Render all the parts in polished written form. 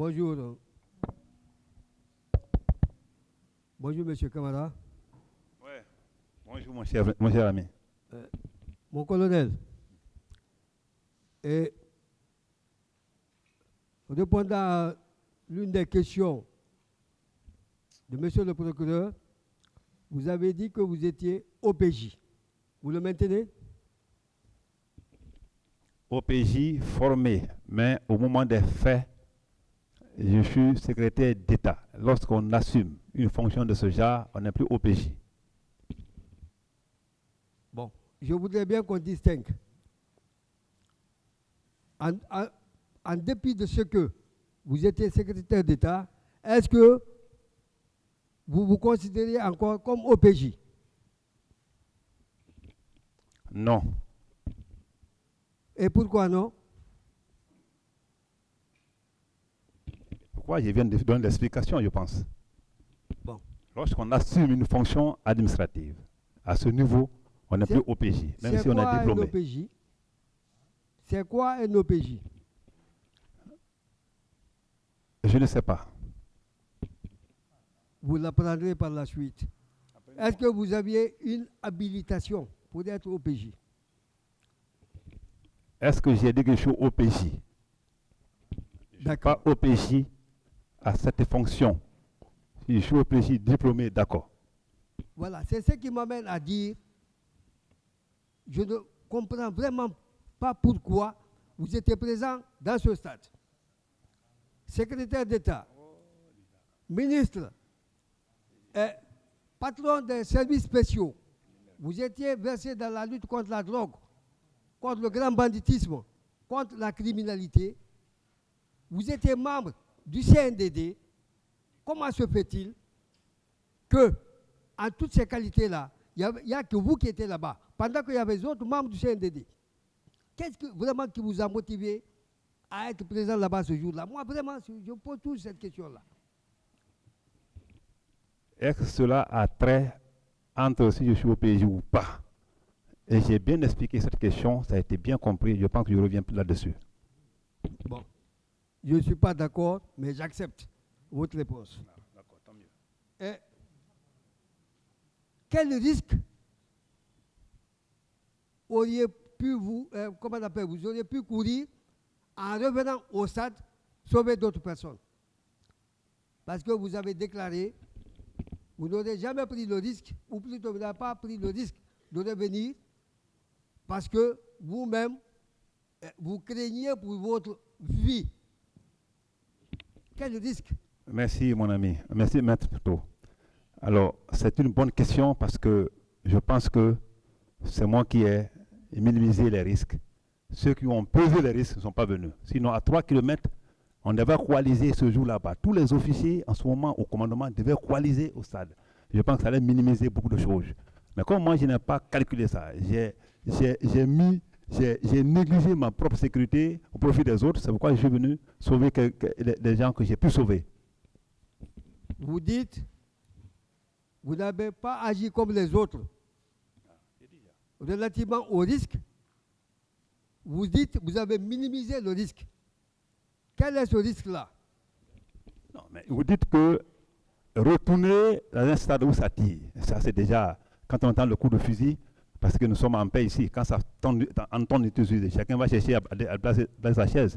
Bonjour. Bonjour, monsieur Camara. Ouais. Bonjour, mon cher ami. Mon colonel, et répondant à l'une des questions de monsieur le procureur, vous avez dit que vous étiez OPJ. Vous le maintenez? OPJ formé, mais au moment des faits, je suis secrétaire d'État. Lorsqu'on assume une fonction de ce genre, on n'est plus OPJ. Bon, je voudrais bien qu'on distingue. En dépit de ce que vous étiez secrétaire d'État, est-ce que vous vous considérez encore comme OPJ? Non. Et pourquoi non? Pourquoi je viens de donner l'explication, je pense. Bon. Lorsqu'on assume une fonction administrative, à ce niveau, on n'est plus OPJ, même si on est diplômé. C'est quoi un OPJ? Je ne sais pas. Vous l'apprendrez par la suite. Est-ce que vous aviez une habilitation pour être OPJ? Est-ce que j'ai dit que je suis OPJ? D'accord. Pas OPJ à cette fonction. Si je suis OPJ diplômé, d'accord. Voilà, c'est ce qui m'amène à dire, je ne comprends vraiment pas pourquoi vous étiez présent dans ce stade. Secrétaire d'État, ministre, patron des services spéciaux, vous étiez versé dans la lutte contre la drogue, contre le grand banditisme, contre la criminalité. Vous étiez membre du CNDD. Comment se fait-il que, en toutes ces qualités-là, il n'y a que vous qui étiez là-bas, pendant qu'il y avait d'autres membres du CNDD? Qu'est-ce que vraiment qui vous a motivé à être présent là-bas ce jour-là? Moi, vraiment, je pose toujours cette question-là. Est-ce que cela a trait entre si je suis OPJ ou pas? Et j'ai bien expliqué cette question, ça a été bien compris, je pense que je reviens plus là-dessus. Bon, je ne suis pas d'accord, mais j'accepte votre réponse. D'accord, tant mieux. Et quel risque auriez pu vous auriez pu courir en revenant au stade sauver d'autres personnes? Parce que vous avez déclaré, vous n'aurez jamais pris le risque, ou plutôt vous n'avez pas pris le risque de revenir parce que vous-même, vous craignez pour votre vie. Quel risque? Merci mon ami, merci Maître Pito. Alors, c'est une bonne question parce que je pense que c'est moi qui ai minimisé les risques. Ceux qui ont pesé les risques ne sont pas venus. Sinon, à 3 km, on devait coaliser ce jour là-bas. Tous les officiers, en ce moment, au commandement, devaient coaliser au stade. Je pense que ça allait minimiser beaucoup de choses. Mais comme moi, je n'ai pas calculé ça, j'ai négligé ma propre sécurité au profit des autres. C'est pourquoi je suis venu sauver les gens que j'ai pu sauver. Vous dites, vous n'avez pas agi comme les autres. Relativement au risque, vous dites, vous avez minimisé le risque. Quel est ce risque-là? Non, mais vous dites que retourner dans un stade où ça tire, ça c'est déjà, quand on entend le coup de fusil, parce que nous sommes en paix ici, quand ça entend utiliser, chacun va chercher à placer sa chaise.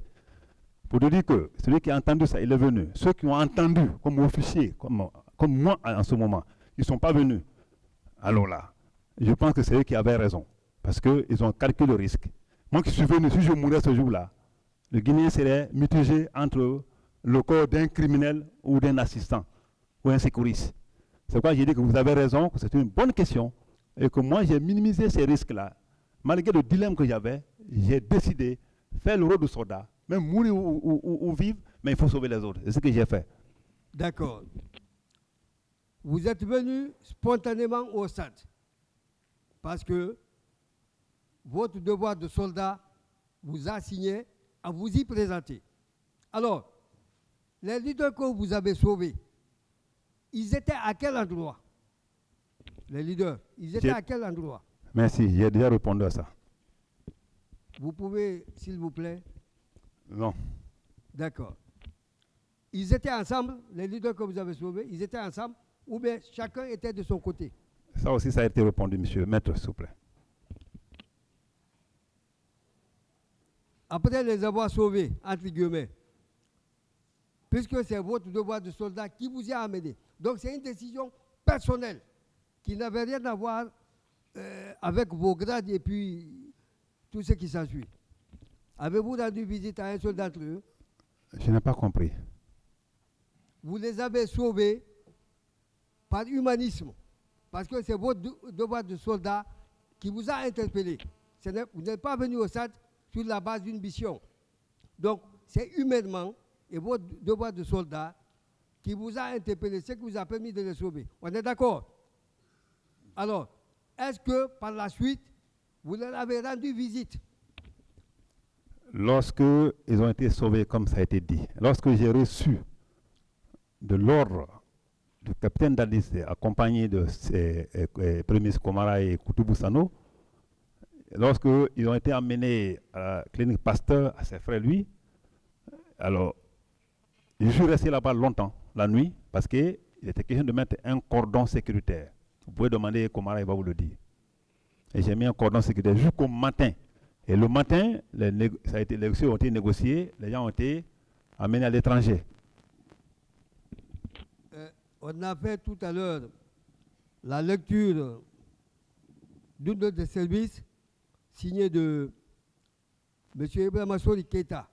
Pour te dire que celui qui a entendu ça, il est venu. Ceux qui ont entendu comme officiers, comme moi en ce moment, ils ne sont pas venus. Alors là, je pense que c'est eux qui avaient raison, parce qu'ils ont calculé le risque. Moi qui suis venu, si je mourais ce jour-là, le Guinéen serait mitigé entre le corps d'un criminel ou d'un assistant ou un sécuriste. C'est pourquoi j'ai dit que vous avez raison, que c'est une bonne question et que moi j'ai minimisé ces risques-là. Malgré le dilemme que j'avais, j'ai décidé de faire le rôle de soldat, même mourir ou vivre, mais il faut sauver les autres. C'est ce que j'ai fait. D'accord. Vous êtes venu spontanément au stade parce que votre devoir de soldat vous a assigné à vous y présenter. Alors, les leaders que vous avez sauvés, ils étaient à quel endroit? Les leaders, ils étaient à quel endroit? Merci, j'ai déjà répondu à ça. Vous pouvez, s'il vous plaît? Non. D'accord. Ils étaient ensemble, les leaders que vous avez sauvés, ils étaient ensemble, ou bien chacun était de son côté? Ça aussi, ça a été répondu, monsieur. Maître, s'il vous plaît. Après les avoir sauvés, entre guillemets, puisque c'est votre devoir de soldat qui vous y a amené. Donc c'est une décision personnelle qui n'avait rien à voir avec vos grades et puis tout ce qui s'ensuit. Avez-vous rendu visite à un seul d'entre eux? Je n'ai pas compris. Vous les avez sauvés par humanisme, parce que c'est votre devoir de soldat qui vous a interpellé. Vous n'êtes pas venu au stade sur la base d'une mission. Donc, c'est humainement et votre devoir de soldat qui vous a interpellé, ce qui vous a permis de les sauver. On est d'accord? Alors, est-ce que par la suite, vous leur avez rendu visite? Lorsque ils ont été sauvés, comme ça a été dit, lorsque j'ai reçu de l'ordre du capitaine Dadis, accompagné de ses premiers Komara et Koutoubou Sano, lorsque ils ont été emmenés à la clinique Pasteur, à ses frères, lui, alors, je suis resté là-bas longtemps, la nuit, parce qu'il était question de mettre un cordon sécuritaire. Vous pouvez demander Komara, il va vous le dire. Et j'ai mis un cordon sécuritaire jusqu'au matin. Et le matin, les négociations ont été négociées, les gens ont été amenés à l'étranger. On a fait tout à l'heure la lecture d'une note de service signée de M. Ibrahima Sori Keita,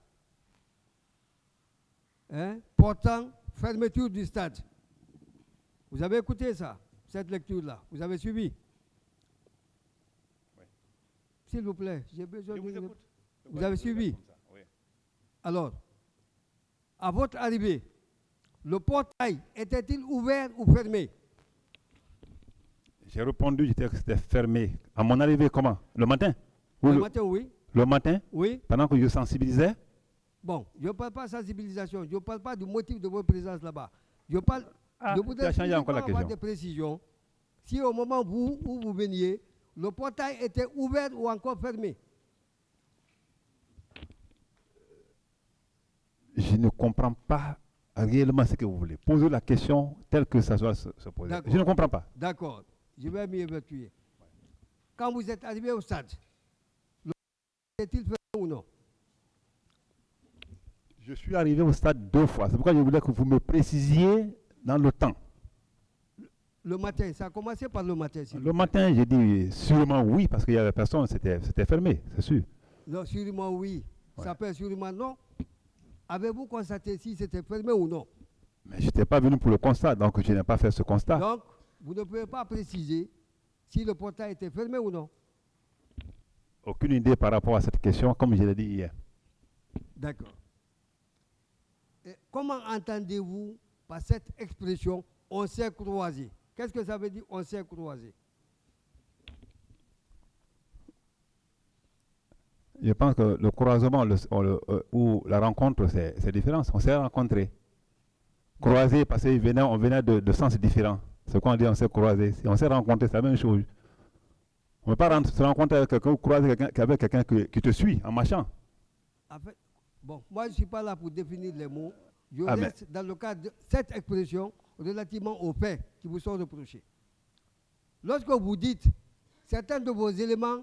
portant fermeture du stade. Vous avez écouté ça, cette lecture-là? Vous avez suivi? Oui. S'il vous plaît, j'ai besoin de... Vous avez suivi? Oui. Alors, à votre arrivée, le portail était-il ouvert ou fermé? J'ai répondu que c'était fermé. À mon arrivée, comment? Le matin? Le matin, oui. Le matin? Oui. Pendant que je sensibilisais? Bon, je ne parle pas de sensibilisation, je ne parle pas du motif de votre présence là-bas. Je parle de vous changer encore la question. Avoir des précisions. Si au moment où vous veniez, le portail était ouvert ou encore fermé? Je ne comprends pas réellement ce que vous voulez. Posez la question telle que ça soit se poser. Je ne comprends pas. D'accord. Je vais m'y évertuer. Quand vous êtes arrivé au stade, le portail est-il fermé ou non? Je suis arrivé au stade 2 fois. C'est pourquoi je voulais que vous me précisiez dans le temps. Le matin, ça a commencé par le matin. Le matin, j'ai dit sûrement oui, parce qu'il y avait personne, c'était fermé, c'est sûr. Non, sûrement oui. Ouais. Ça peut sûrement non. Avez-vous constaté si c'était fermé ou non? Mais je n'étais pas venu pour le constat, donc je n'ai pas fait ce constat. Donc, vous ne pouvez pas préciser si le portail était fermé ou non? Aucune idée par rapport à cette question, comme je l'ai dit hier. D'accord. Comment entendez-vous par cette expression « on s'est croisé » ? Qu'est-ce que ça veut dire « on s'est croisé » ? Je pense que le croisement ou la rencontre, c'est différent. On s'est rencontrés. Croisé parce qu'on venait de sens différents. C'est quoi on dit on s'est croisé. Si on s'est rencontrés, c'est la même chose. On ne peut pas se rencontrer avec quelqu'un ou croiser avec quelqu'un qui te suit en marchant. En fait, bon, moi je ne suis pas là pour définir les mots. Je reste dans le cadre de cette expression relativement aux faits qui vous sont reprochés. Lorsque vous dites certains de vos éléments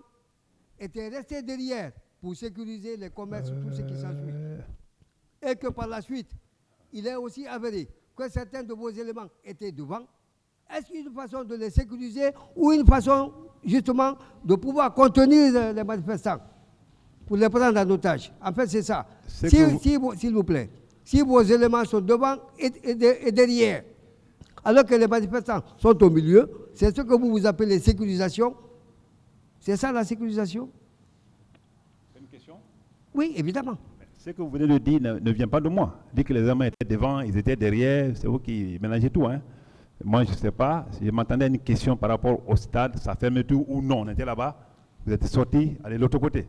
étaient restés derrière pour sécuriser les commerces, tout ce qui s'ensuit, et que par la suite, il est aussi avéré que certains de vos éléments étaient devant, est-ce une façon de les sécuriser ou une façon justement de pouvoir contenir les manifestants pour les prendre en otage? En fait, c'est ça. S'il vous plaît, si vos éléments sont devant et derrière, alors que les manifestants sont au milieu, c'est ce que vous appelez sécurisation. C'est ça la sécurisation? C'est une question? Oui, évidemment. Ce que vous venez de dire ne vient pas de moi. Dire que les hommes étaient devant, ils étaient derrière, c'est vous qui mélangez tout. Hein. Moi, je ne sais pas. Si je m'attendais à une question par rapport au stade, sa fermeture ou non. On était là-bas, vous êtes sortis, allez de l'autre côté.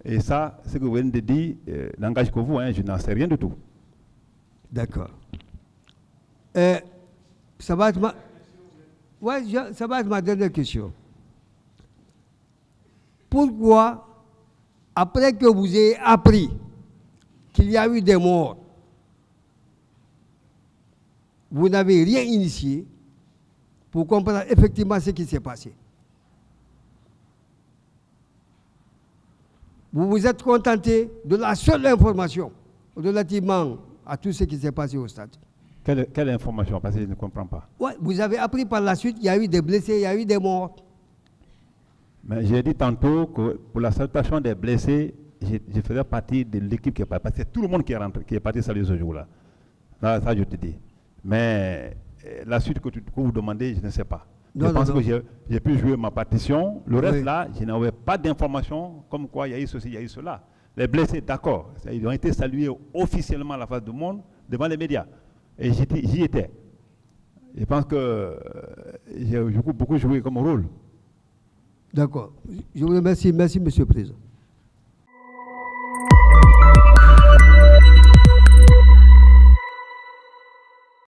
Et ça, ce que vous venez de dire n'engage que vous. Hein, je n'en sais rien du tout. D'accord. Ça va être ça va être ma dernière question. Pourquoi, après que vous ayez appris qu'il y a eu des morts, vous n'avez rien initié pour comprendre effectivement ce qui s'est passé. Vous vous êtes contenté de la seule information relativement à tout ce qui s'est passé au stade. Quelle information? Parce que je ne comprends pas. Ouais, vous avez appris par la suite qu'il y a eu des blessés, il y a eu des morts. Mais j'ai dit tantôt que pour la salutation des blessés, je faisais partie de l'équipe qui est partie. Parce que c'est tout le monde qui est rentré, qui est parti saluer ce jour-là. Ça, je te dis. Mais la suite que vous demandez, je ne sais pas. Je pense que j'ai pu jouer ma partition. Le reste là, je n'avais pas d'informations comme quoi il y a eu ceci, il y a eu cela. Les blessés, d'accord, ils ont été salués officiellement à la face du monde, devant les médias. Et j'y étais. Je pense que j'ai beaucoup joué comme rôle. D'accord. Je vous remercie. Merci, Monsieur le Président.